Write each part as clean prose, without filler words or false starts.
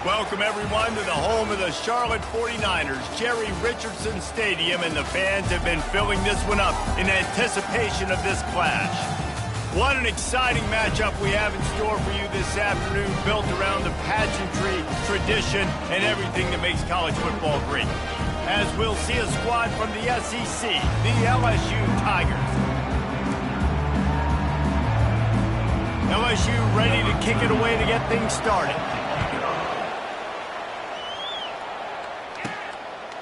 Welcome, everyone, to the home of the Charlotte 49ers, Jerry Richardson Stadium, and the fans have been filling this one up in anticipation of this clash. What an exciting matchup we have in store for you this afternoon, built around the pageantry, tradition, and everything that makes college football great. As we'll see a squad from the SEC, the LSU Tigers. LSU ready to kick it away to get things started.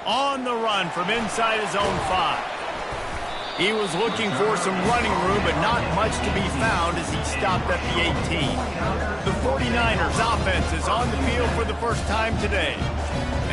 On the run from inside his own 5. He was looking for some running room, but not much to be found as he stopped at the 18. The 49ers offense is on the field for the first time today.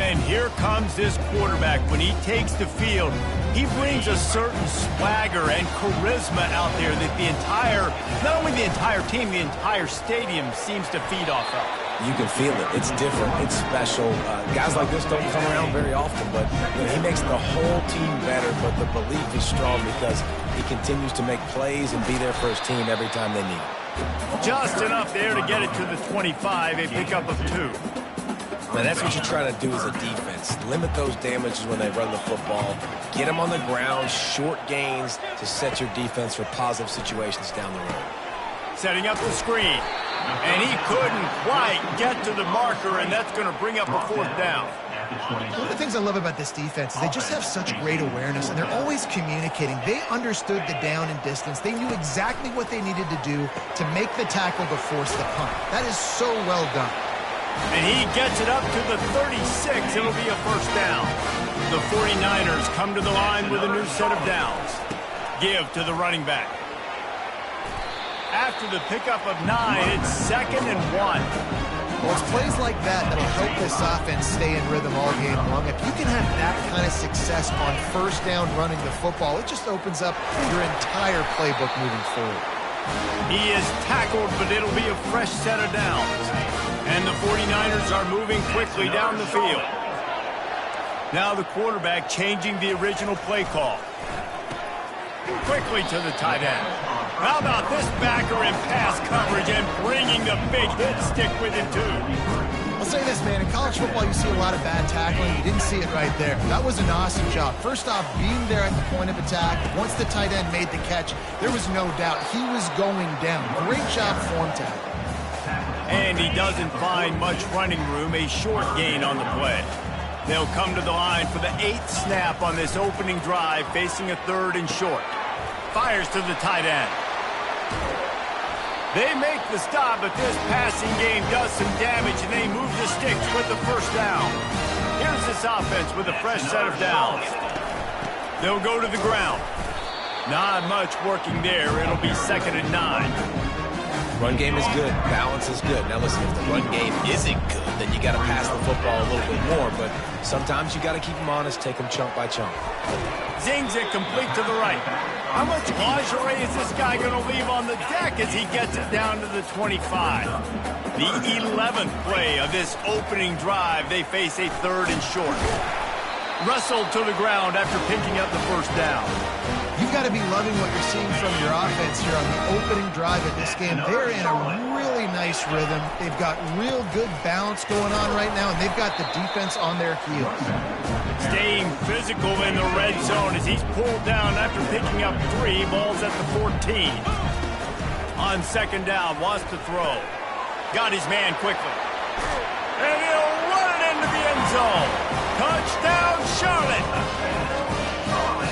And here comes this quarterback. When he takes the field, he brings a certain swagger and charisma out there that not only the entire team, the entire stadium seems to feed off of. You can feel it. It's different. It's special. Guys like this don't come around very often, but he makes the whole team better, but the belief is strong because he continues to make plays and be there for his team every time they need him. Just enough there to get it to the 25, a pickup of 2. Now, that's what you try to do as a defense. Limit those damages when they run the football. Get them on the ground, short gains to set your defense for positive situations down the road. Setting up the screen. And he couldn't quite get to the marker, and that's going to bring up a 4th down. One of the things I love about this defense is they just have such great awareness, and they're always communicating. They understood the down and distance. They knew exactly what they needed to do to make the tackle to force the punt. That is so well done. And he gets it up to the 36. It'll be a 1st down. The 49ers come to the line with a new set of downs. Give to the running back. After the pickup of 9, it's 2nd and 1. Well, it's plays like that that'll help this offense stay in rhythm all game long. If you can have that kind of success on 1st down running the football, it just opens up your entire playbook moving forward. He is tackled, but it'll be a fresh set of downs. And the 49ers are moving quickly down the field. Now the quarterback changing the original play call. Quickly to the tight end. How about this backer in pass coverage and bringing the big hit stick with him, too? I'll say this, man. In college football, you see a lot of bad tackling. You didn't see it right there. That was an awesome job. First off, being there at the point of attack. Once the tight end made the catch, there was no doubt he was going down. Great job form tackle. And he doesn't find much running room. A short gain on the play. They'll come to the line for the 8th snap on this opening drive, facing a 3rd and short. Fires to the tight end. They make the stop, but this passing game does some damage, and they move the sticks with the 1st down. Here's this offense with a fresh set of downs. They'll go to the ground. Not much working there. It'll be 2nd and 9. Run game is good. Balance is good. Now, listen, if the run game isn't good, then you got to pass the football a little bit more, but sometimes you got to keep them honest, take them chunk by chunk. Zings it complete to the right. How much lingerie is this guy going to leave on the deck as he gets it down to the 25? The 11th play of this opening drive. They face a 3rd and short. Wrestled to the ground after picking up the 1st down. You've got to be loving what you're seeing from your offense here on the opening drive of this game. They're in a really nice rhythm. They've got real good balance going on right now, and they've got the defense on their heels. Staying physical in the red zone as he's pulled down after picking up 3. Ball's at the 14. On 2nd down, wants to throw. Got his man quickly. And he'll run it into the end zone. Touchdown, Charlotte!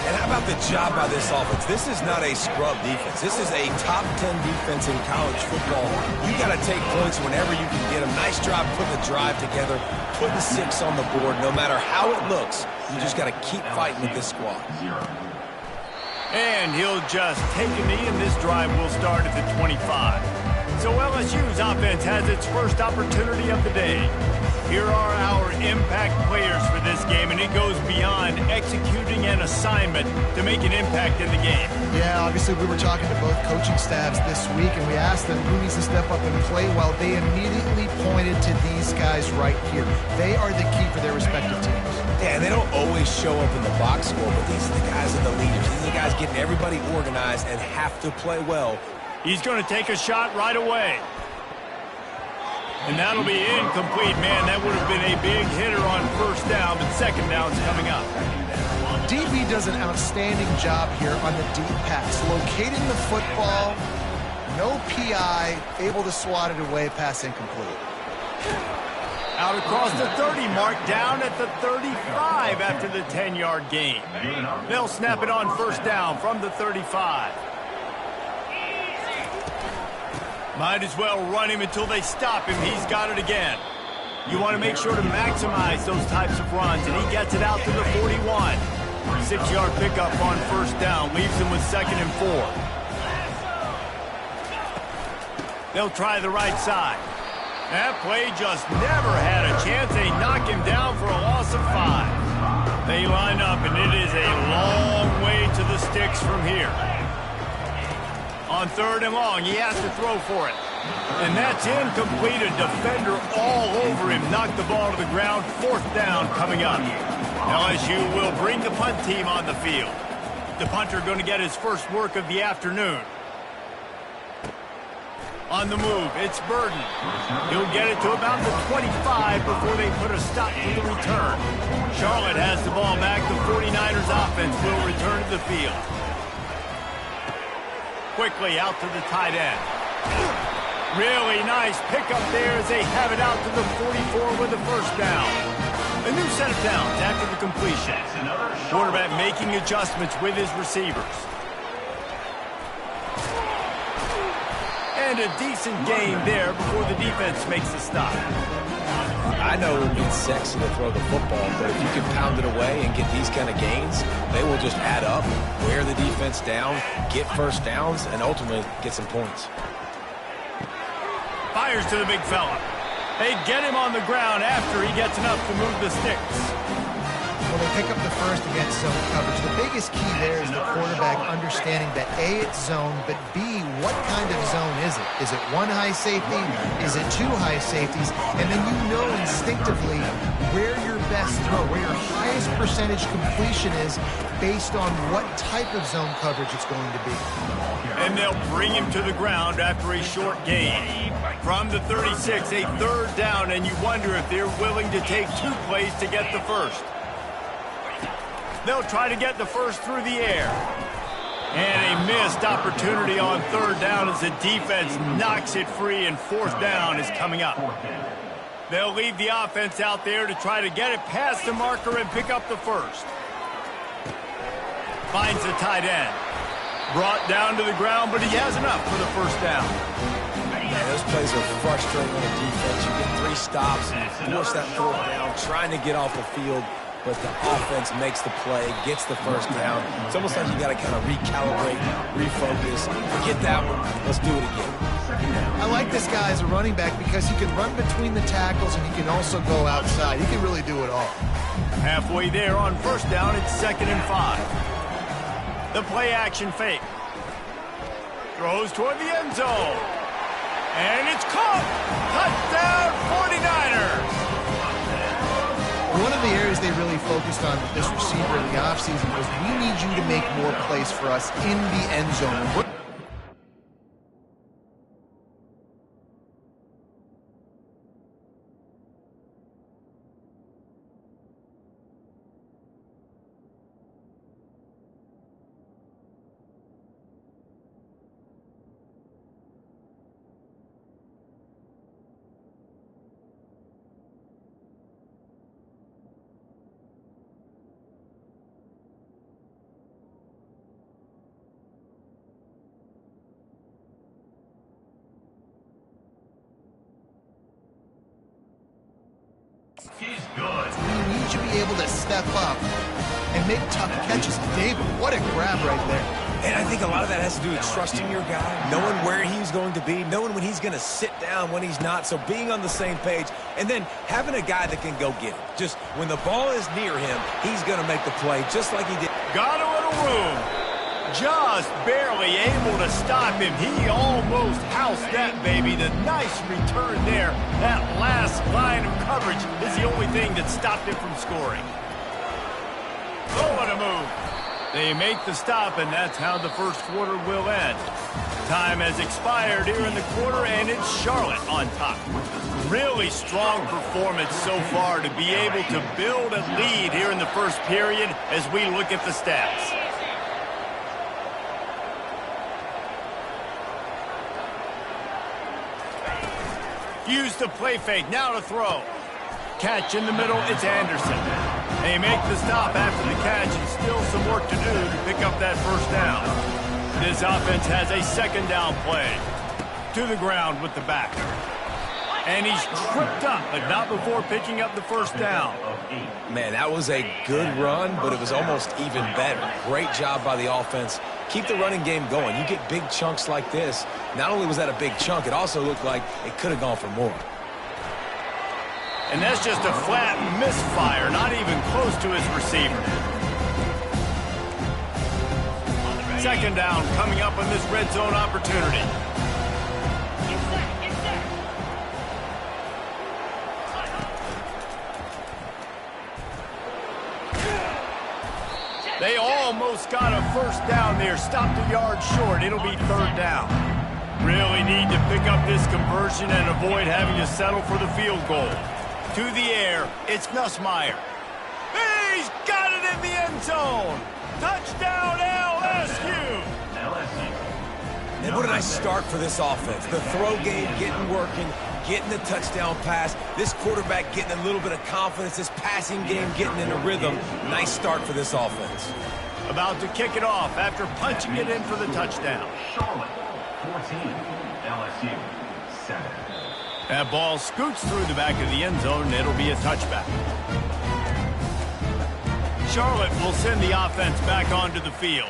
And how about the job by this offense? This is not a scrub defense. This is a top 10 defense in college football. You got to take points whenever you can get them. Nice job putting the drive together, putting 6 on the board. No matter how it looks, you just got to keep fighting with this squad. And he'll just take a knee, and this drive will start at the 25. So LSU's offense has its first opportunity of the day. Here are our impact players for this game, and it goes beyond executing an assignment to make an impact in the game. Yeah, obviously we were talking to both coaching staffs this week, and we asked them who needs to step up and play well. They immediately pointed to these guys right here. They are the key for their respective teams. Yeah, and they don't always show up in the box score, but these are the guys that are the leaders. These are the guys getting everybody organized and have to play well. He's going to take a shot right away. And that'll be incomplete, man. That would have been a big hitter on first down, but second down's coming up. DB does an outstanding job here on the deep pass. Locating the football, no PI, able to swat it away, pass incomplete. Out across the 30 mark, down at the 35 after the 10-yard gain. They'll snap it on first down from the 35. Might as well run him until they stop him. He's got it again. You want to make sure to maximize those types of runs, and he gets it out to the 41. 6-yard pickup on first down, leaves him with 2nd and 4. They'll try the right side. That play just never had a chance. They knock him down for a loss of 5. They line up, and it is a long way to the sticks from here. On 3rd and long, he has to throw for it. And that's incomplete. A defender all over him. Knocked the ball to the ground. 4th down coming up. LSU will bring the punt team on the field. The punter going to get his first work of the afternoon. On the move, it's Burden. He'll get it to about the 25 before they put a stop to the return. Charlotte has the ball back. The 49ers offense will return to the field. Quickly out to the tight end. Really nice pickup there as they have it out to the 44 with the first down. A new set of downs after the completion. Quarterback making adjustments with his receivers. And a decent game there before the defense makes the stop. I know it means sexy to throw the football, but if you can pound it away and get these kind of gains, they will just add up, wear the defense down, get first downs, and ultimately get some points. Fires to the big fella. They get him on the ground after he gets enough to move the sticks. Well, they pick up the first against zone coverage. The biggest key there is the quarterback understanding that A, it's zone, but B, what kind of zone is it? Is it one high safety? Is it 2 high safeties? And then you know instinctively where your best throw, where your highest percentage completion is based on what type of zone coverage it's going to be. And they'll bring him to the ground after a short gain. From the 36, a 3rd down, and you wonder if they're willing to take 2 plays to get the first. They'll try to get the first through the air. And a missed opportunity on 3rd down as the defense knocks it free, and 4th down is coming up. They'll leave the offense out there to try to get it past the marker and pick up the first. Finds the tight end. Brought down to the ground, but he has enough for the first down. Yeah, those plays are frustrating on the defense. You get 3 stops and you force that 4th down, trying to get off the field. But the offense makes the play, gets the first down. It's almost like you got to kind of recalibrate, refocus. Forget that one. Let's do it again. I like this guy as a running back because he can run between the tackles and he can also go outside. He can really do it all. Halfway there on first down, it's 2nd and 5. The play action fake. Throws toward the end zone. And it's caught. Touchdown 49ers. One of the areas they really focused on with this receiver in the offseason was we need you to make more plays for us in the end zone. He's good. We need you to be able to step up and make tough catches. David, what a grab right there. And I think a lot of that has to do with trusting your guy, knowing where he's going to be, knowing when he's going to sit down, when he's not. So being on the same page, and then having a guy that can go get it. Just when the ball is near him, he's going to make the play just like he did. Got a little room. Just barely able to stop him. He almost housed that baby. The nice return there. That last line of coverage is the only thing that stopped him from scoring. Oh, what a move. They make the stop, and that's how the first quarter will end. Time has expired here in the quarter, and it's Charlotte on top. Really strong performance so far to be able to build a lead here in the first period as we look at the stats. Use the play fake, now to throw. Catch in the middle, it's Anderson. They make the stop after the catch, and still some work to do to pick up that first down. This offense has a second down play. To the ground with the back. And he's tripped up, but not before picking up the first down. Man, that was a good run, but it was almost even better. Great job by the offense. Keep the running game going. You get big chunks like this. Not only was that a big chunk, it also looked like it could have gone for more. And that's just a flat misfire, not even close to his receiver. Second down coming up on this red zone opportunity. They almost got a first down there, stopped a yard short. It'll be third down. Really need to pick up this conversion and avoid having to settle for the field goal. To the air, it's Nussmeier. He's got it in the end zone. Touchdown, LSU. And what a nice start for this offense. The throw game getting working, getting the touchdown pass. This quarterback getting a little bit of confidence. This passing game getting in a rhythm. Nice start for this offense. About to kick it off after punching it in for the touchdown. Charlotte, 14. LSU, 7. That ball scoots through the back of the end zone, and it'll be a touchback. Charlotte will send the offense back onto the field.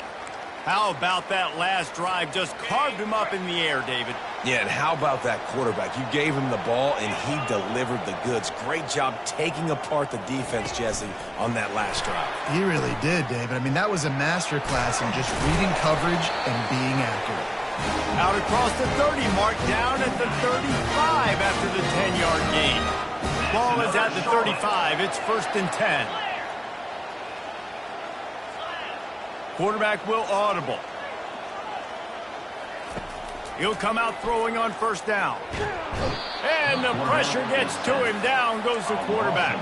How about that last drive? Just carved him up in the air, David. Yeah, and how about that quarterback? You gave him the ball, and he delivered the goods. Great job taking apart the defense, Jesse, on that last drive. He really did, David. I mean, that was a masterclass in just reading coverage and being accurate. Out across the 30 mark, down at the 35 after the 10-yard gain. Ball is at the 35. It's 1st and 10. Quarterback will audible. He'll come out throwing on first down. And the pressure gets to him. Down goes the quarterback.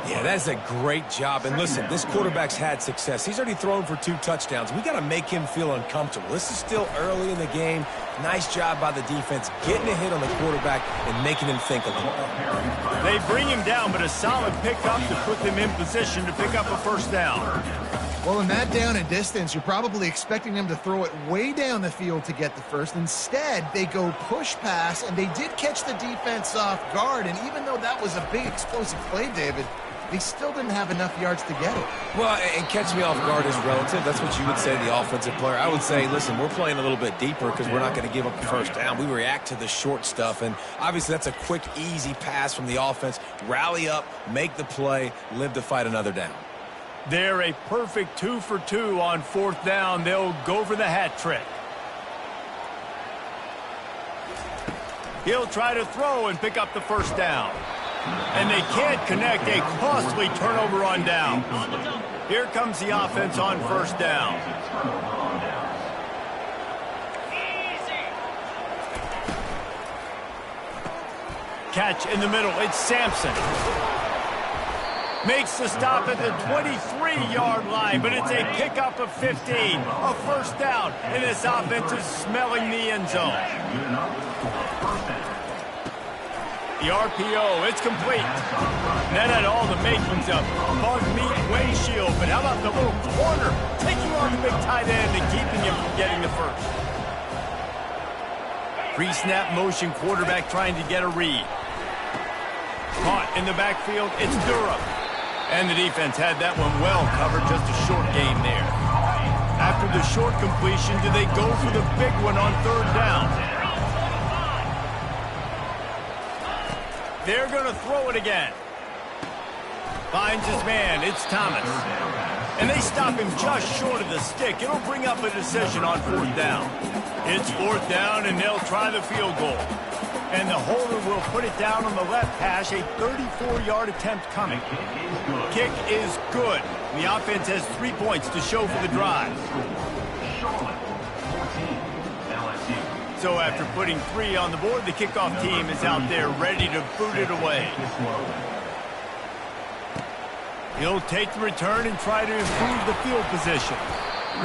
Yeah, that's a great job. And listen, this quarterback's had success. He's already thrown for 2 touchdowns. We got to make him feel uncomfortable. This is still early in the game. Nice job by the defense, getting a hit on the quarterback and making him think a little bit. They bring him down, but a solid pickup to put them in position to pick up a first down. Well, in that down and distance, you're probably expecting them to throw it way down the field to get the first. Instead, they go push pass, and they did catch the defense off guard. And even though that was a big explosive play, David, they still didn't have enough yards to get it. Well, and catch me off guard is relative. That's what you would say to the offensive player. I would say, listen, we're playing a little bit deeper because we're not going to give up the first down. We react to the short stuff, and obviously that's a quick, easy pass from the offense. Rally up, make the play, live to fight another down. They're a perfect 2 for 2 on 4th down. They'll go for the hat trick. He'll try to throw and pick up the first down. And they can't connect. A costly turnover on down. Here comes the offense on first down. Catch in the middle. It's Sampson. Makes the stop at the 23-yard line, but it's a pickup of 15. A first down, and this offense is smelling the end zone. The RPO, it's complete. That had all the makings of bug meat windshield, but how about the little corner taking on the big tight end and keeping him from getting the first? Pre-snap motion, quarterback trying to get a read. Caught in the backfield, it's Durham. And the defense had that one well covered, just a short gain there. After the short completion, do they go for the big one on 3rd down? They're going to throw it again. Finds his man, it's Thomas. And they stop him just short of the stick. It'll bring up a decision on 4th down. It's 4th down, and they'll try the field goal. And the holder will put it down on the left hash, a 34-yard attempt coming. Kick is good. The offense has 3 points to show for the drive. So after putting 3 on the board, the kickoff team is out there ready to boot it away. He'll take the return and try to improve the field position.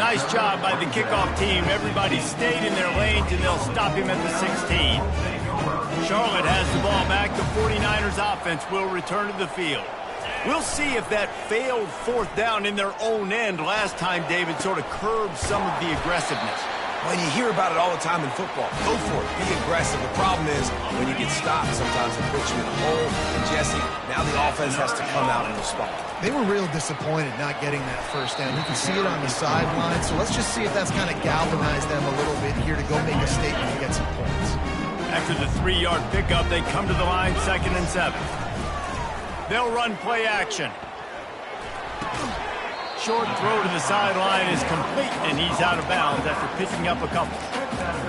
Nice job by the kickoff team. Everybody stayed in their lanes, and they'll stop him at the 16. Charlotte has the ball back. The 49ers offense will return to the field. We'll see if that failed 4th down in their own end last time, David, sort of curbed some of the aggressiveness. When you hear about it all the time in football, go for it. Be aggressive. The problem is when you get stopped, sometimes it puts you in a hole. And Jesse, now the offense has to come out and respond. They were real disappointed not getting that first down. You can see it on the sideline. So let's just see if that's kind of galvanized them a little bit here to go make a statement and get some points. After the 3-yard pickup, they come to the line 2nd and 7. They'll run play action. Short throw to the sideline is complete, and he's out of bounds after picking up a couple.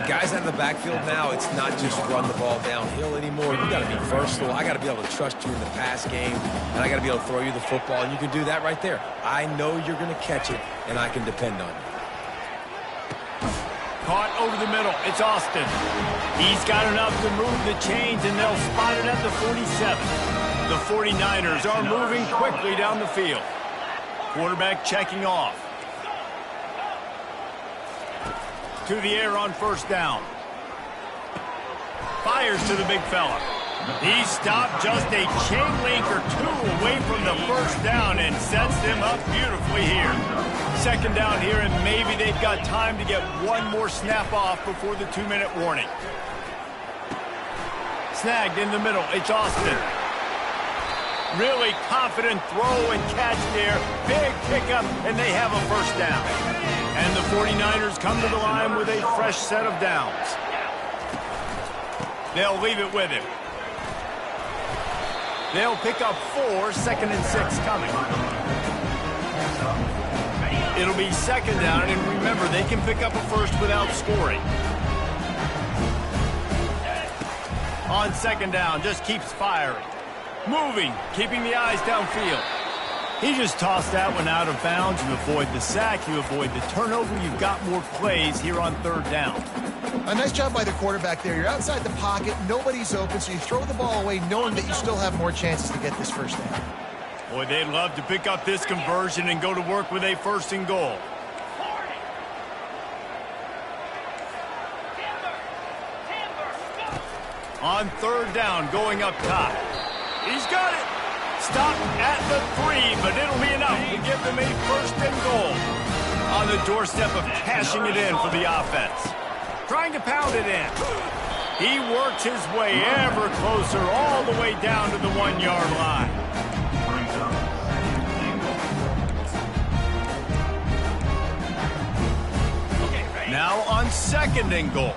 Guys out of the backfield now, it's not just run the ball downhill anymore. You got to be versatile. I got to be able to trust you in the pass game, and I got to be able to throw you the football, and you can do that right there. I know you're going to catch it, and I can depend on you. Caught over the middle. It's Austin. He's got enough to move the chains, and they'll spot it at the 47. The 49ers are moving quickly down the field. Quarterback checking off. To the air on 1st down. Fires to the big fella. He stopped just a chain link or 2 away from the 1st down and sets them up beautifully here. 2nd down here, and maybe they've got time to get 1 more snap off before the 2-minute warning. Snagged in the middle. It's Austin. Really confident throw and catch there. Big pickup, and they have a 1st down. And the 49ers come to the line with a fresh set of downs. They'll leave it with him. They'll pick up 4, 2nd and 6 coming. It'll be 2nd down, and remember, they can pick up a 1st without scoring. On 2nd down, just keeps firing. Moving, keeping the eyes downfield. He just tossed that one out of bounds. You avoid the sack, you avoid the turnover. You've got more plays here on 3rd down. A nice job by the quarterback there. You're outside the pocket, nobody's open, so you throw the ball away knowing that you still have more chances to get this 1st down. Boy, they'd love to pick up this conversion and go to work with a 1st and goal. On 3rd down, going up top. He's got it. Stop at the 3, but it'll be enough to give them a 1st and goal. On the doorstep of cashing it in for the offense. Trying to pound it in. He works his way ever closer all the way down to the 1-yard line. Now on 2nd and goal.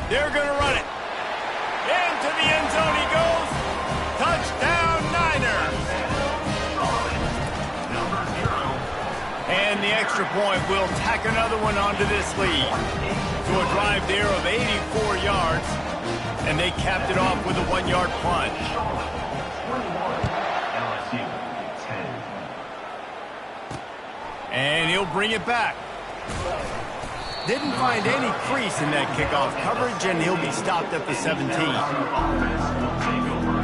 They're going to run it. Into the end zone he goes. Touchdown, Niners. And the extra point will tack another one onto this lead. To a drive there of 84 yards. And they capped it off with a 1-yard plunge. And he'll bring it back. Didn't find any crease in that kickoff coverage, and he'll be stopped at the 17.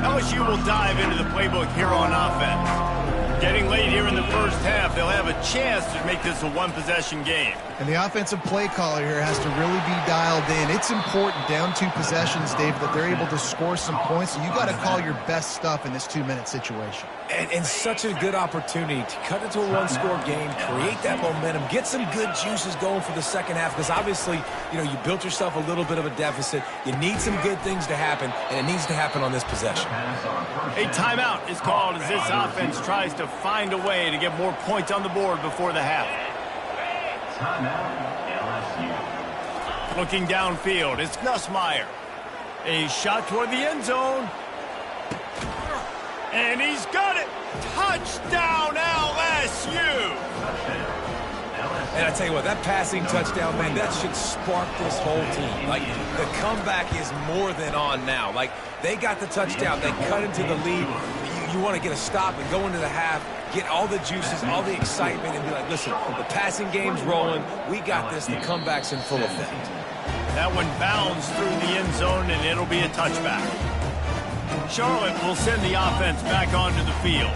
LSU will dive into the playbook here on offense. Getting late here in the 1st half, they'll have a chance to make this a 1-possession game. And the offensive play caller here has to really be dialed in. It's important, down 2 possessions, Dave, that they're able to score some points. So you got to call your best stuff in this 2-minute situation. And such a good opportunity to cut into a 1-score game, create that momentum, get some good juices going for the 2nd half, because obviously, you built yourself a little bit of a deficit. You need some good things to happen, and it needs to happen on this possession. A timeout is called as this offense tries to find a way to get more points on the board before the half. Looking downfield, it's Nussmeier. A shot toward the end zone. And he's got it! Touchdown, LSU! And I tell you what, that passing touchdown, man, that should spark this whole team. Like, the comeback is more than on now. Like, they got the touchdown. They cut into the lead. You want to get a stop and go into the half, get all the juices, all the excitement, and be like, listen, the passing game's rolling. We got this. The comeback's in full effect. That one bounds through the end zone, and it'll be a touchback. Charlotte will send the offense back onto the field.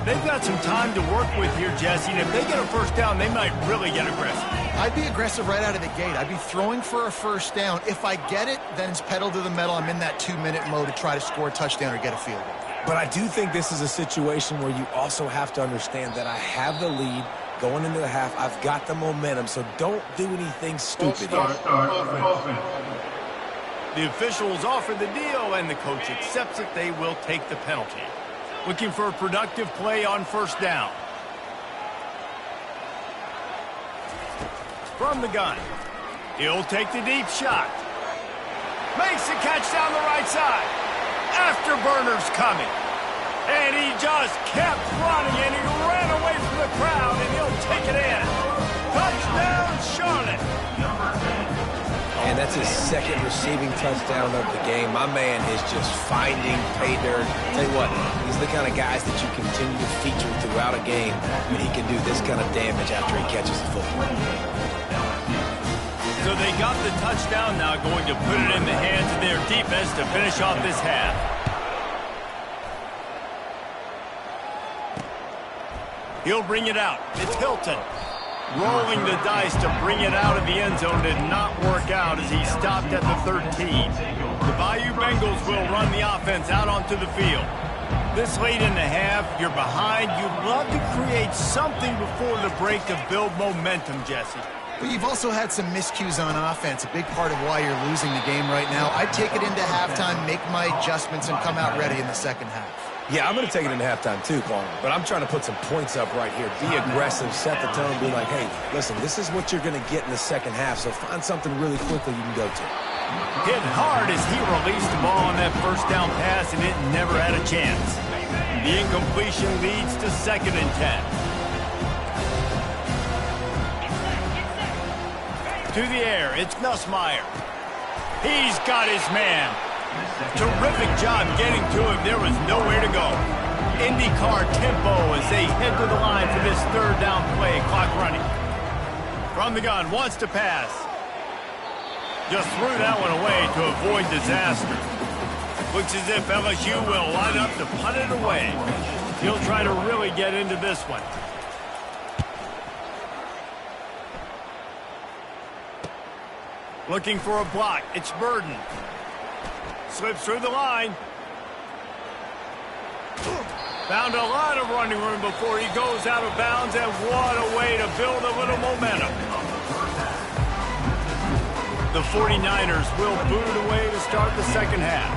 They've got some time to work with here, Jesse, and if they get a first down, they might really get aggressive. I'd be aggressive right out of the gate. I'd be throwing for a first down. If I get it, then it's pedal to the metal. I'm in that 2-minute mode to try to score a touchdown or get a field goal. But I do think this is a situation where you also have to understand that I have the lead going into the half. I've got the momentum, so don't do anything stupid. The officials offer the deal, and the coach accepts it. They will take the penalty. Looking for a productive play on first down. From the gun. He'll take the deep shot. Makes the catch down the right side. Afterburner's coming. And he just kept running, and he ran away from the crowd, and he'll take it in. Touchdown, Charlotte. And that's his second receiving touchdown of the game. My man is just finding pay dirt. Tell you what, he's the kind of guys that you continue to feature throughout a game when he can do this kind of damage after he catches the football. So they got the touchdown, now going to put it in the hands of their defense to finish off this half. He'll bring it out. It's Hilton. Rolling the dice to bring it out of the end zone did not work out as he stopped at the 13. The Bayou Bengals will run the offense out onto the field. This late in the half, you're behind. You'd love to create something before the break to build momentum, Jesse. But you've also had some miscues on offense, a big part of why you're losing the game right now. I'd take it into halftime, make my adjustments, and come out ready in the second half. Yeah, I'm going to take it into halftime too, Quan. But I'm trying to put some points up right here. Be aggressive, set the tone, be like, hey, listen, this is what you're going to get in the second half, so find something really quickly you can go to. Hit hard as he released the ball on that first down pass, and it never had a chance. The incompletion leads to 2nd and 10. To the air, it's Nussmeier. He's got his man. Terrific job getting to him. There was nowhere to go. IndyCar tempo as they head to the line for this 3rd down play. Clock running. From the gun, wants to pass. Just threw that one away to avoid disaster. Looks as if LSU will line up to punt it away. He'll try to really get into this one. Looking for a block. It's Burden. Slips through the line. Found a lot of running room before he goes out of bounds, and what a way to build a little momentum. The 49ers will boot it away to start the second half.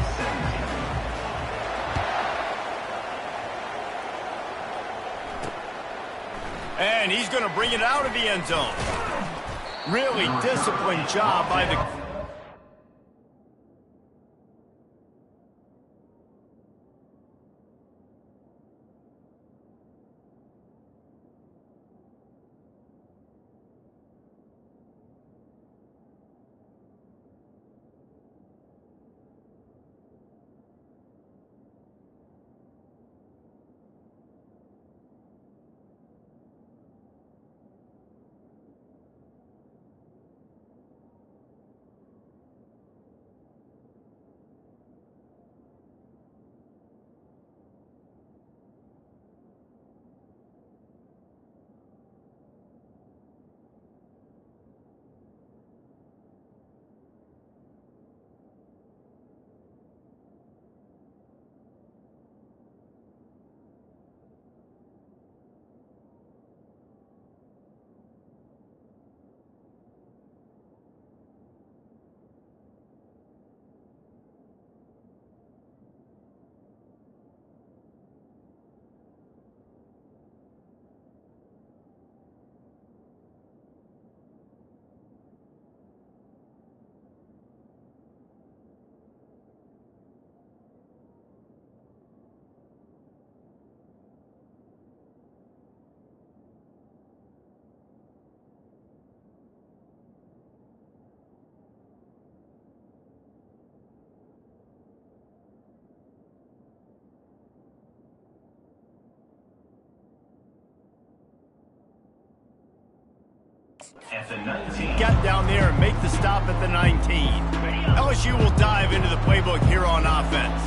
And he's going to bring it out of the end zone. Really disciplined job by the... At the 19. Get down there and make the stop at the 19. LSU will dive into the playbook here on offense.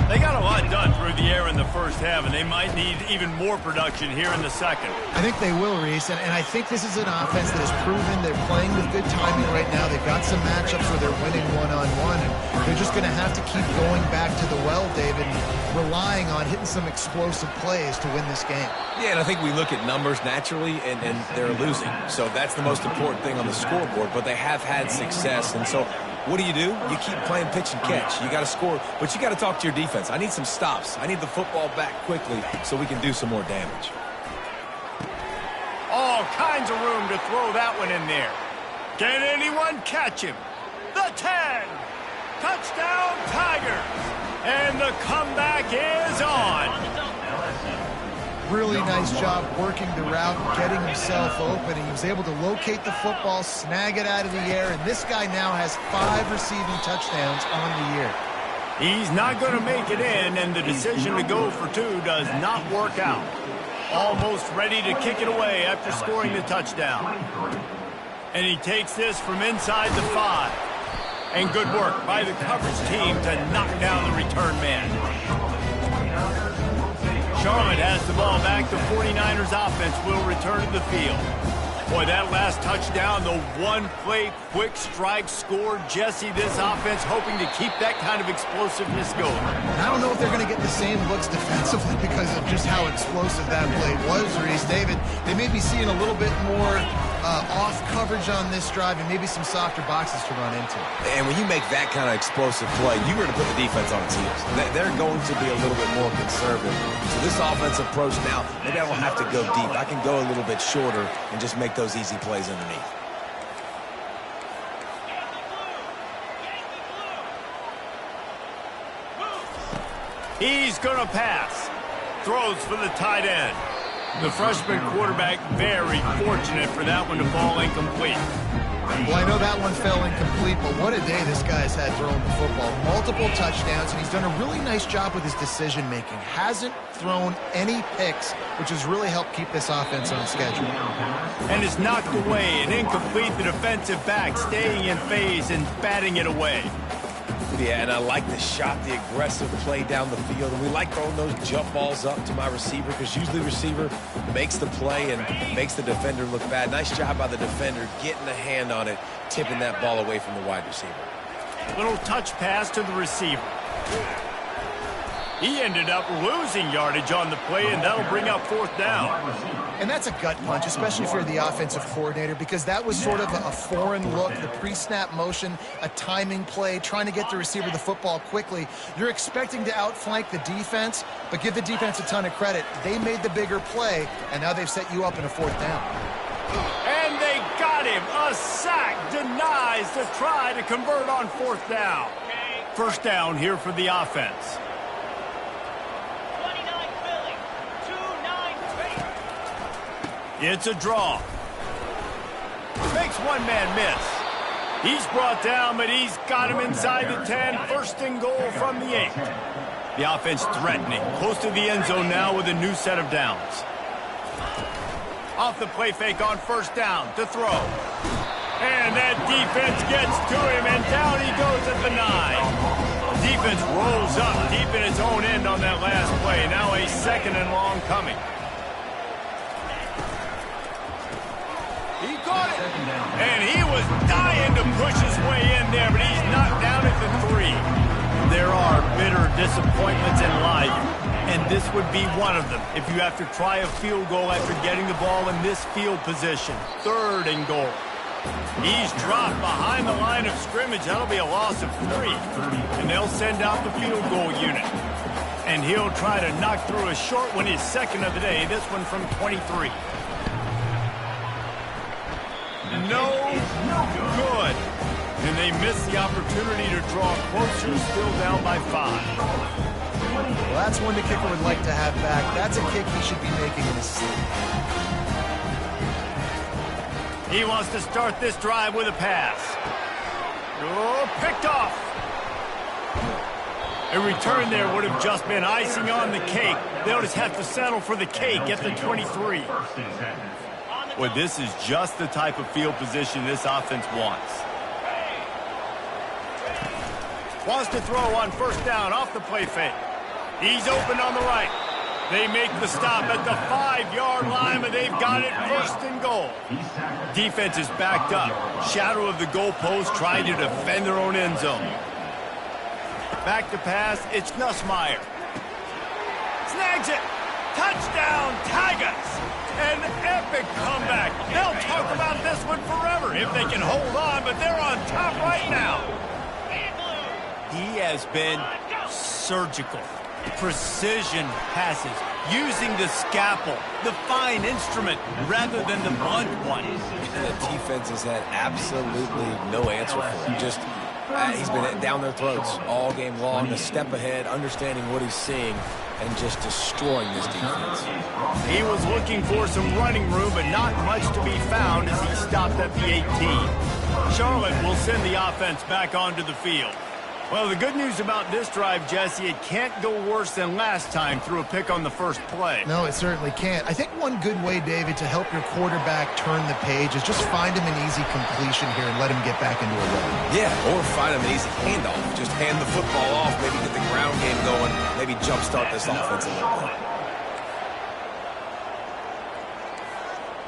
They got a lot done through the air in the first half, and they might need even more production here in the second. I think they will, Reese, and I think this is an offense that has proven they're playing with good timing right now. They've got some matchups where they're winning one-on-one, and they're just going to have to keep going back to the well, David, relying on hitting some explosive plays to win this game. Yeah, and I think we look at numbers naturally, and they're losing. So that's the most important thing on the scoreboard, but they have had success, and so what do? You keep playing pitch and catch. You got to score, but you got to talk to your defense. I need some stops. I need the football back quickly so we can do some more damage. All kinds of room to throw that one in there. Can anyone catch him? The 10. Touchdown, Tigers. And the comeback is on. Really nice job working the route, getting himself open, and he was able to locate the football, snag it out of the air, and this guy now has 5 receiving touchdowns on the year. He's not going to make it in, and the decision to go for 2 does not work out. Almost ready to kick it away after scoring the touchdown. And he takes this from inside the 5. And good work by the coverage team to knock down the return man. Charlotte has the ball back. The 49ers offense will return to the field. Boy, that last touchdown, the one-play quick strike score. Jesse, this offense hoping to keep that kind of explosiveness going. I don't know if they're going to get the same looks defensively because of just how explosive that play was, Reese. David, they may be seeing a little bit more off coverage on this drive and maybe some softer boxes to run into. And when you make that kind of explosive play, you're going to put the defense on its heels. They're going to be a little bit more conservative. So this offensive approach now, maybe I don't have to go deep. I can go a little bit shorter and just make those easy plays underneath. He's going to pass. Throws for the tight end. The freshman quarterback very fortunate for that one to fall incomplete. Well, I know that one fell incomplete, but what a day this guy's had throwing the football. Multiple touchdowns, and he's done a really nice job with his decision-making. Hasn't thrown any picks, which has really helped keep this offense on schedule. And is knocked away and incomplete. The defensive back staying in phase and batting it away. Yeah, and I like the shot, the aggressive play down the field. And we like throwing those jump balls up to my receiver because usually the receiver makes the play and makes the defender look bad. Nice job by the defender getting a hand on it, tipping that ball away from the wide receiver. Little touch pass to the receiver. He ended up losing yardage on the play, and that'll bring up 4th down. And that's a gut punch, especially if you're the offensive coordinator, because that was sort of a foreign look, the pre-snap motion, a timing play, trying to get the receiver the football quickly. You're expecting to outflank the defense, but give the defense a ton of credit. They made the bigger play, and now they've set you up in a 4th down. And they got him. A sack denies the try to convert on 4th down. 1st down here for the offense. It's a draw. Makes one man miss. He's brought down, but he's got him inside the 10. 1st and goal from the 8. The offense threatening. Close to the end zone now with a new set of downs. Off the play fake on 1st down to throw. And that defense gets to him, and down he goes at the 9. Defense rolls up deep in its own end on that last play. Now a 2nd and long coming. He caught it, and he was dying to push his way in there, but he's knocked down at the 3. There are bitter disappointments in life, and this would be one of them if you have to try a field goal after getting the ball in this field position. 3rd and goal. He's dropped behind the line of scrimmage. That'll be a loss of 3, and they'll send out the field goal unit. And he'll try to knock through a short one, his 2nd of the day, this one from 23. No good. And they miss the opportunity to draw closer, still down by 5. Well, that's one the kicker would like to have back. That's a kick he should be making in his sleep. He wants to start this drive with a pass. Oh, picked off. A return there would have just been icing on the cake. They'll just have to settle for the cake at the 23. Well, this is just the type of field position this offense wants. Wants to throw on first down off the play fake. He's open on the right. They make the stop at the 5-yard line, but they've got it first and goal. Defense is backed up. Shadow of the goalpost trying to defend their own end zone. Back to pass, it's Nussmeier. Snags it. Touchdown, Tigers. An epic comeback. They'll talk about this one forever if they can hold on, but they're on top right now. He has been surgical. Precision passes, using the scalpel, the fine instrument, rather than the blunt one. And the defense has had absolutely no answer for him. Just, he's been down their throats all game long, a step ahead, understanding what he's seeing, and just destroying this defense. He was looking for some running room, but not much to be found as he stopped at the 18. Charlotte will send the offense back onto the field. Well, the good news about this drive, Jesse, it can't go worse than last time through a pick on the first play. No, it certainly can't. I think one good way, David, to help your quarterback turn the page is just find him an easy completion here and let him get back into a rhythm. Yeah, or find him an easy handoff. Just hand the football off, maybe get the ground game going, maybe jumpstart this offense a little bit.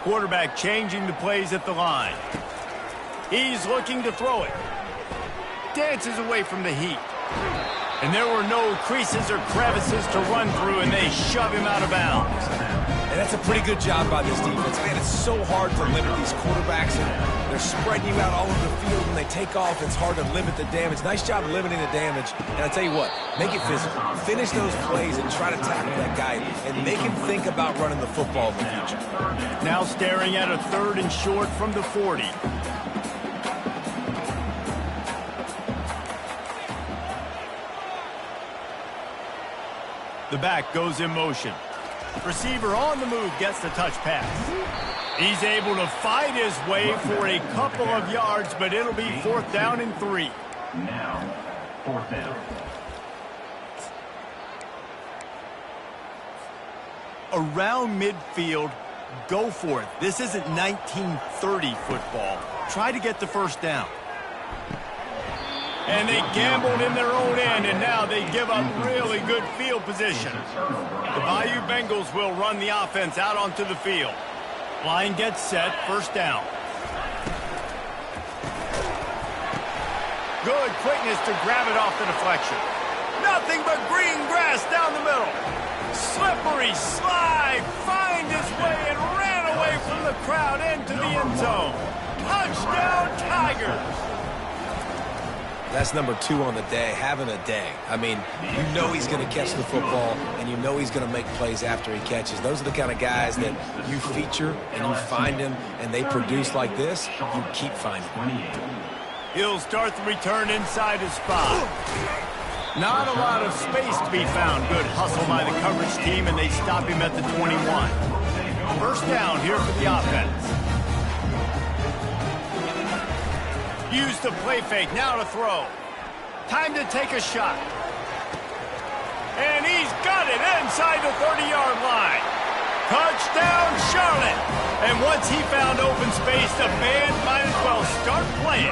Quarterback changing the plays at the line. He's looking to throw it. Dances away from the heat. And there were no creases or crevices to run through, and they shove him out of bounds. And that's a pretty good job by this defense. Man, it's so hard to limit these quarterbacks, and they're spreading you out all over the field. When they take off, it's hard to limit the damage. Nice job limiting the damage. And I tell you what, make it physical. Finish those plays and try to tackle that guy, and make him think about running the football in the future. Now staring at a 3rd and short from the 40. The back goes in motion. Receiver on the move gets the touch pass. He's able to fight his way for a couple of yards, but it'll be 4th down and 3. Now, 4th down. Around midfield, go for it. This isn't 1930 football. Try to get the first down. And they gambled in their own end, and now they give up really good field position. The Bayou Bengals will run the offense out onto the field. Line gets set, first down. Good quickness to grab it off the deflection. Nothing but green grass down the middle. Slippery slide, find his way and ran away from the crowd into the end zone. Touchdown, Tigers. That's number 2 on the day, having a day. I mean, you know he's going to catch the football, and you know he's going to make plays after he catches. Those are the kind of guys that you feature, and you find him, and they produce like this, you keep finding him. He'll start the return inside his spot. Not a lot of space to be found. Good hustle by the coverage team, and they stop him at the 21. First down here for the offense. Use the play fake, now to throw. Time to take a shot. And he's got it inside the 30-yard line. Touchdown, Charlotte. And once he found open space, the band might as well start playing.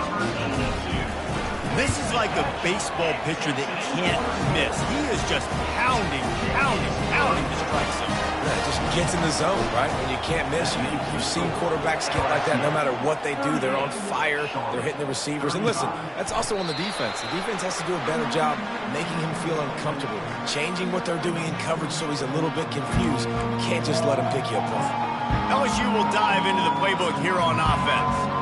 This is like a baseball pitcher that can't miss. He is just pounding the strike zone. Yeah, it just gets in the zone, right? When you can't miss, you've seen quarterbacks get like that. No matter what they do, they're on fire. They're hitting the receivers. And listen, that's also on the defense. The defense has to do a better job making him feel uncomfortable, changing what they're doing in coverage so he's a little bit confused. You can't just let him pick you apart. LSU will dive into the playbook here on offense.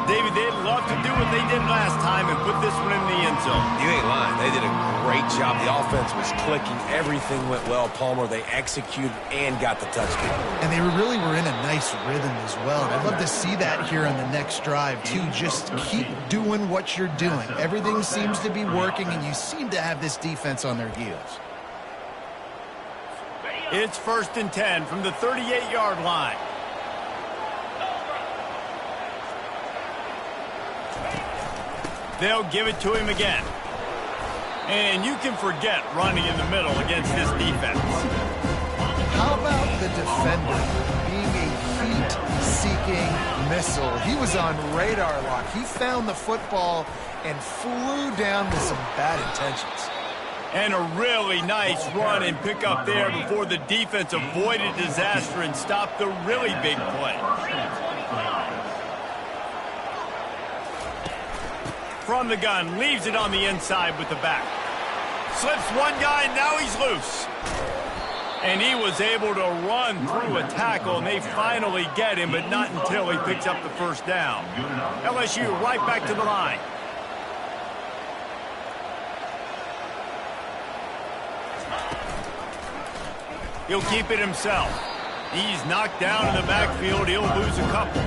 David, they'd love to do what they did last time and put this one in the end zone. You ain't lying. They did a great job. The offense was clicking. Everything went well. Palmer, they executed and got the touchdown. And they really were in a nice rhythm as well. I'd love to see that here on the next drive, too. Just keep doing what you're doing. Everything seems to be working, and you seem to have this defense on their heels. It's 1st and 10 from the 38-yard line. They'll give it to him again. And you can forget running in the middle against this defense. How about the defender being a heat-seeking walking missile. He was on radar lock. He found the football and flew down with some bad intentions. And a really nice run and pickup there before the defense avoided disaster and stopped the really big play. From the gun, leaves it on the inside with the back. Slips one guy, now he's loose. And he was able to run through a tackle, and they finally get him, but not until he picks up the first down. LSU right back to the line. He'll keep it himself. He's knocked down in the backfield. He'll lose a couple.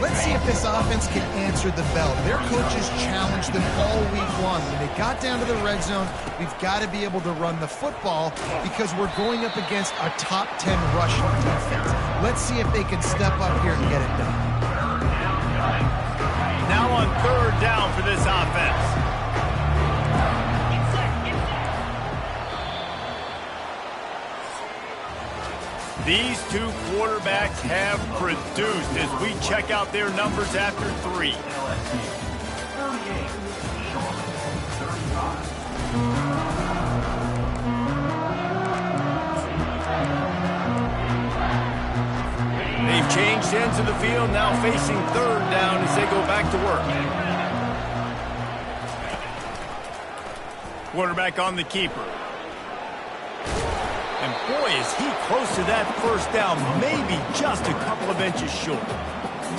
Let's see if this offense can answer the bell. Their coaches challenged them all week long. When they got down to the red zone, we've got to be able to run the football because we're going up against a top 10 rushing defense. Let's see if they can step up here and get it done. Now on third down for this offense. These two quarterbacks have produced as we check out their numbers after 3. They've changed ends of the field, now facing third down as they go back to work. Quarterback on the keeper. And boy, is he close to that first down, maybe just a couple of inches short.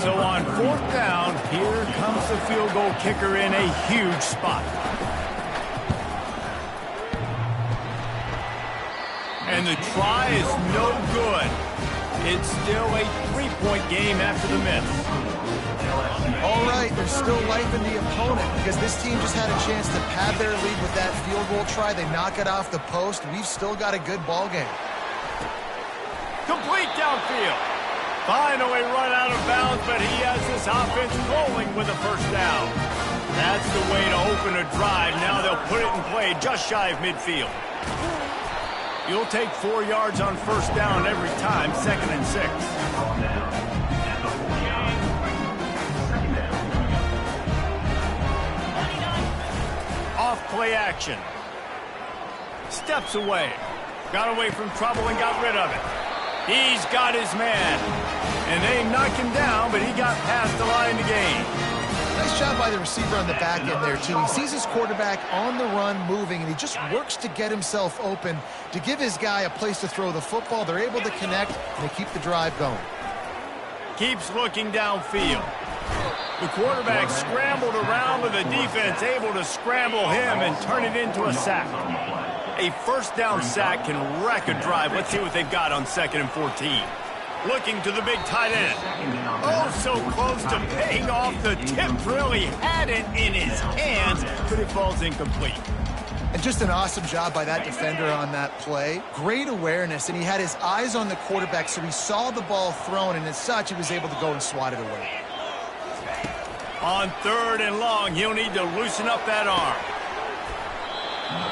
So on fourth down, here comes the field goal kicker in a huge spot. And the try is no good. It's still a 3-point game after the miss. All right, there's still life in the opponent because this team just had a chance to pad their lead with that field goal try. They knock it off the post. We've still got a good ball game. Complete downfield. Finally run out of bounds, but he has this offense rolling with a first down. That's the way to open a drive. Now they'll put it in play just shy of midfield. You'll take 4 yards on first down every time, 2nd and 6. Off play action. Steps away. Got away from trouble and got rid of it. He's got his man. And they knock him down, but he got past the line to gain. Nice job by the receiver on the back end there, too. He sees his quarterback on the run moving, and he just works to get himself open to give his guy a place to throw the football. They're able to connect, and they keep the drive going. Keeps looking downfield. The quarterback scrambled around with the defense, able to scramble him and turn it into a sack. A first down sack can wreck a drive. Let's see what they've got on 2nd and 14. Looking to the big tight end. Oh, so close to paying off. The tip really had it in his hands, but it falls incomplete. And just an awesome job by that defender on that play. Great awareness, and he had his eyes on the quarterback, so he saw the ball thrown, and as such, he was able to go and swat it away. On 3rd and long, he'll need to loosen up that arm.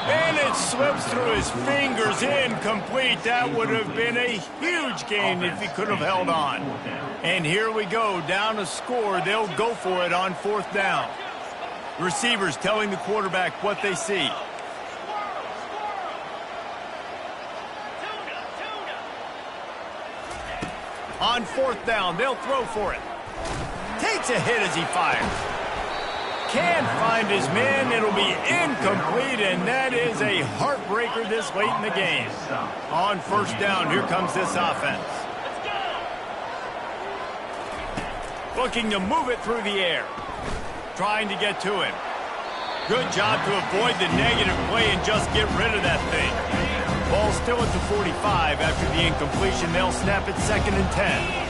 And it slips through his fingers, incomplete. That would have been a huge gain if he could have held on. And here we go, down a score. They'll go for it on 4th down. Receivers telling the quarterback what they see. On 4th down, they'll throw for it. Takes a hit as he fires. Can't find his man. It'll be incomplete, and that is a heartbreaker this late in the game. On 1st down, here comes this offense. Looking to move it through the air. Trying to get to him. Good job to avoid the negative play and just get rid of that thing. Ball still at the 45 after the incompletion. They'll snap it 2nd and 10.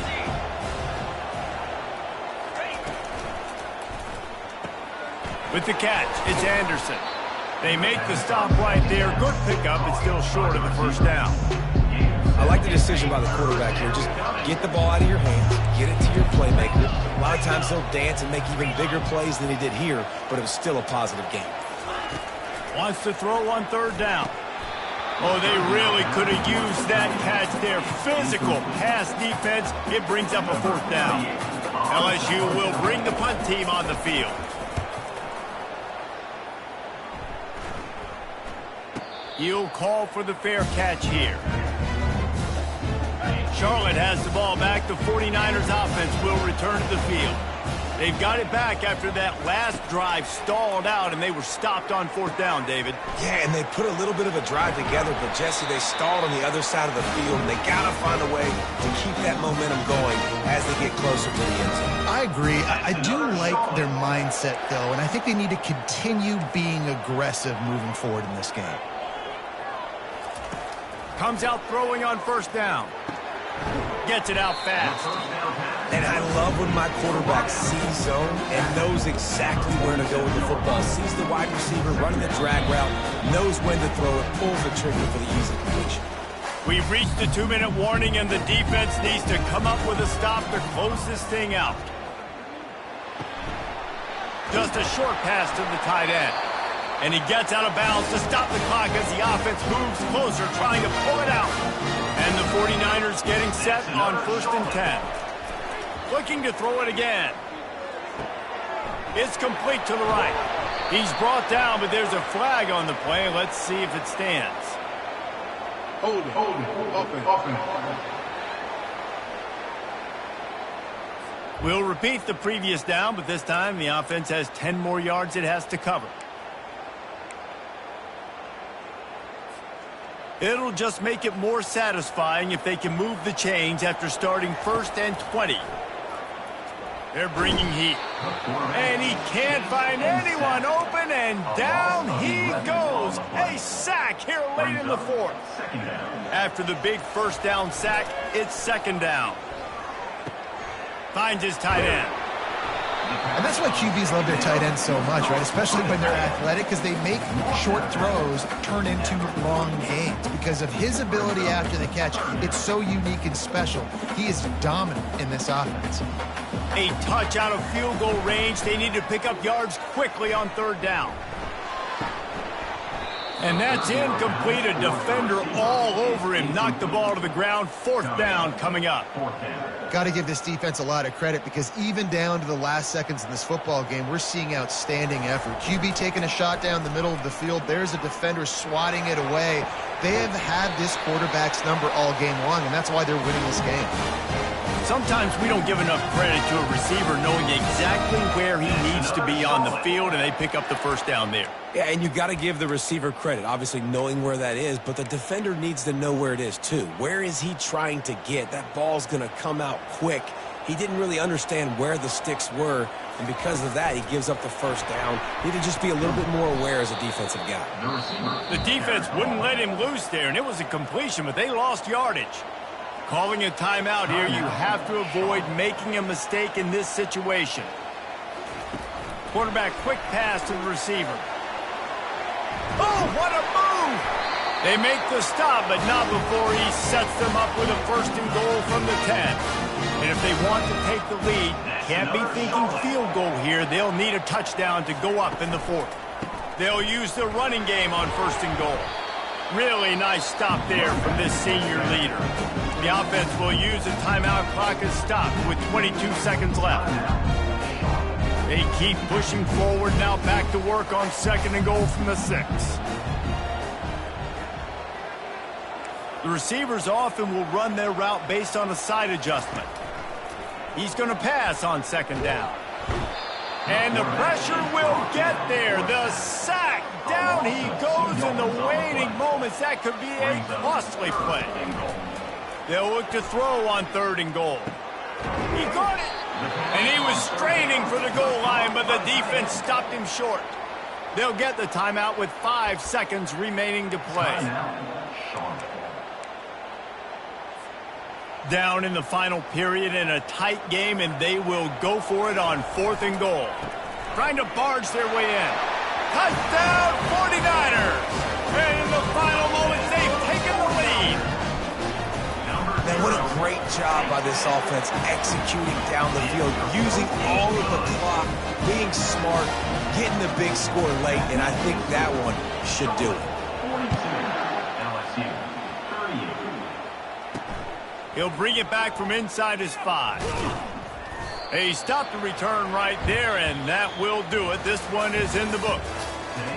With the catch, it's Anderson. They make the stop right there. Good pickup. It's still short of the first down. I like the decision by the quarterback here. Just get the ball out of your hands, get it to your playmaker. A lot of times he'll dance and make even bigger plays than he did here, but it was still a positive game. Wants to throw on 3rd down. Oh, they really could have used that catch there. Physical pass defense. It brings up a 4th down. LSU will bring the punt team on the field. He'll call for the fair catch here. Charlotte has the ball back. The 49ers offense will return to the field. They've got it back after that last drive stalled out, and they were stopped on 4th down, David. Yeah, and they put a little bit of a drive together, but, Jesse, they stalled on the other side of the field, and they got to find a way to keep that momentum going as they get closer to the end zone. I agree. I do like their mindset, though, and I think they need to continue being aggressive moving forward in this game. Comes out throwing on 1st down. Gets it out fast. And I love when my quarterback sees zone and knows exactly where to go with the football. Sees the wide receiver running the drag route, knows when to throw it, pulls the trigger for the easy completion. We've reached the 2-minute warning, and the defense needs to come up with a stop to close this thing out. Just a short pass to the tight end. And he gets out of bounds to stop the clock as the offense moves closer, trying to pull it out. And the 49ers getting set on 1st and 10. Looking to throw it again. It's complete to the right. He's brought down, but there's a flag on the play. Let's see if it stands. Hold it, open. We'll repeat the previous down, but this time the offense has 10 more yards it has to cover. It'll just make it more satisfying if they can move the chains after starting 1st and 20. They're bringing heat. And he can't find anyone open, and down he goes. A sack here late in the 4th. After the big 1st down sack, it's 2nd down. Finds his tight end. And that's why QBs love their tight ends so much, right? Especially when they're athletic, because they make short throws turn into long gains. Because of his ability after the catch, it's so unique and special. He is dominant in this offense. A touch out of field goal range. They need to pick up yards quickly on 3rd down. And that's incomplete. A defender all over him. Knocked the ball to the ground. 4th down coming up. Got to give this defense a lot of credit, because even down to the last seconds of this football game, we're seeing outstanding effort. QB taking a shot down the middle of the field. There's a defender swatting it away. They have had this quarterback's number all game long, and that's why they're winning this game. Sometimes we don't give enough credit to a receiver knowing exactly where he needs to be on the field, and they pick up the 1st down there. Yeah, and you got to give the receiver credit, obviously knowing where that is, but the defender needs to know where it is too. Where is he trying to get? That ball's going to come out quick. He didn't really understand where the sticks were, and because of that, he gives up the 1st down. Need to just be a little bit more aware as a defensive guy. The defense wouldn't let him loose there, and it was a completion, but they lost yardage. Calling a timeout here, you have to avoid making a mistake in this situation. Quarterback quick pass to the receiver. Oh, what a move! They make the stop, but not before he sets them up with a 1st and goal from the 10. And if they want to take the lead, can't be thinking field goal here. They'll need a touchdown to go up in the 4th. They'll use the running game on 1st and goal. Really nice stop there from this senior leader. The offense will use the timeout clock as stopped with 22 seconds left. They keep pushing forward, now back to work on 2nd and goal from the 6. The receivers often will run their route based on a side adjustment. He's going to pass on 2nd down. And the pressure will get there. The sack. Down he goes in the waiting moments. That could be a costly play. They'll look to throw on 3rd and goal. He got it. And he was straining for the goal line, but the defense stopped him short. They'll get the timeout with 5 seconds remaining to play. Down in the final period in a tight game, and they will go for it on 4th and goal. Trying to barge their way in. Touchdown 49ers! And in the final moments, they've taken the lead. Man, what a great job by this offense executing down the field, using all of the clock, being smart, getting the big score late, and I think that one should do it. He'll bring it back from inside his 5. He stopped the return right there, and that will do it. This one is in the book.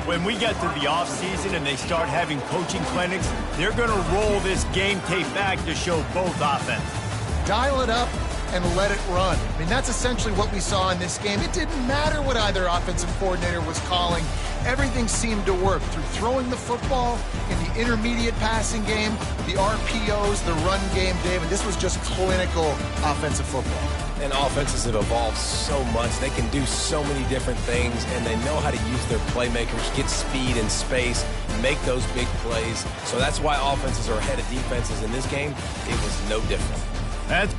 When we get to the offseason and they start having coaching clinics, they're going to roll this game tape back to show both offenses. Dial it up and let it run. I mean, that's essentially what we saw in this game. It didn't matter what either offensive coordinator was calling. Everything seemed to work through throwing the football in the intermediate passing game, the RPOs, the run game, Dave, and this was just clinical offensive football. And offenses have evolved so much. They can do so many different things, and they know how to use their playmakers, get speed and space, make those big plays. So that's why offenses are ahead of defenses in this game. It was no different. That's